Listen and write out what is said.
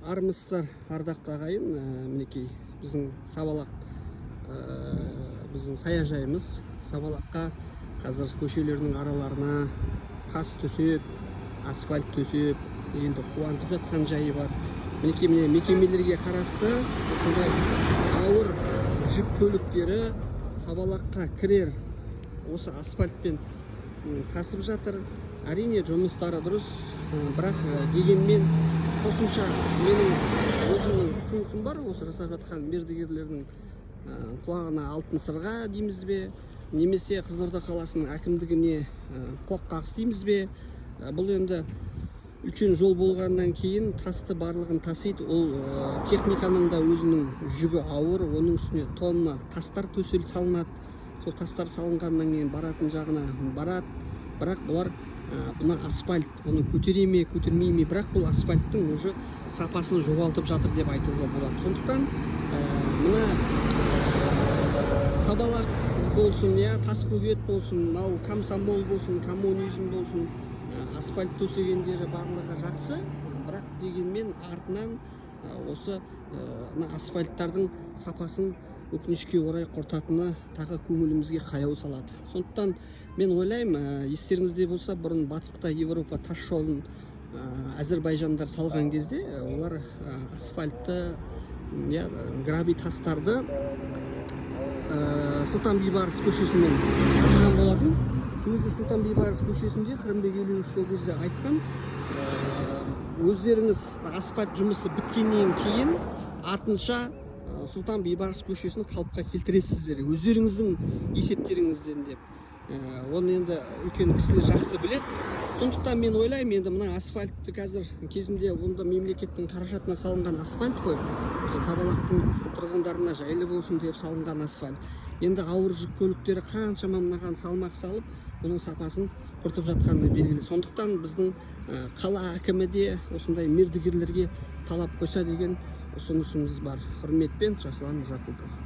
Армысыздар, ардақты ағайын. Мінекей біздің Сабалақ, біздің саяжайымыз. Сабалаққа қазір көшелердің араларына тас төсеп, асфальт төсеп, елді қуантып жатқан жайы бар. Мінекей мекемелерге қарасты осындай ауыр жүк көліктері Сабалаққа кірер осы асфальтпен тасып жатыр. Әрине жұмыстары дұрыс, бірақ дегенмен қосымша менің өзімнің ұсынысым бар. Осы жасап жатқан мердігерлердің құлағына алтын сырға дейміз бе, немесе Қызылорда қаласының әкімдігіне құлақ қағыс дейміз бе. Бұл енді үлкен жол болғаннан кейін тасты барлығын тасиды. Ол техниканың да өзінің жүгі ауыр, оның үстіне тонна тастар төселіп салынады. Сол тастар салынғаннан кейін баратын жағына барады. Бірақ бұлар бұна асфальт, оны көтере ме, көтермей ме, бірақ бұл асфальттың уже сапасын жоғалтып жатыр деп айтуға болады. Сондықтан мына Сабалақ болсын, Тасбөгет болсын, мынау Комсомол болсын, коммунизм болсын, асфальт төсегендері барлығы жақсы, бірақ дегенмен артынан осы асфальттардың сапасын өкінішке орай құртатыны тағы көңілімізге қаяу салады. Сондықтан мен ойлаймын, естеріңізде болса, бұрын Батысқа Европа тас жолын Әзербайжандар салған кезде олар асфальтты, гравий тастарды Сұлтан Бейбарыс көшесімен тасыған болатын. Сол кезде Сұлтан Бейбарыс көшесінде Қырымбек Елеуов сол кезде айтқан, өздеріңіз асфальт жұмысы біткеннен кейін артынша Сұлтан Бейбарыс көшесін қалыпқа келтіресіздер, өздеріңіздің есептеріңізден деп. Оны енді үлкен кісілер жақсы біледі. Сондықтан мен ойлаймын, енді мына асфальтты қазір кезінде онда мемлекеттің қаражатына салынған асфальт қой. Осы Сабалақтың тұрғындарына жайлы болсын деп салынған асфальт. Енді ауыр жүк көліктері қаншама мынаған салмақ салып, оның сапасын құртып жатқаны белгілі. Сондықтан біздің қала әкімі де осындай мердігерлерге талап қойса деген ұсынысымыз бар. Құрметпен, Жасұлан Жақупов.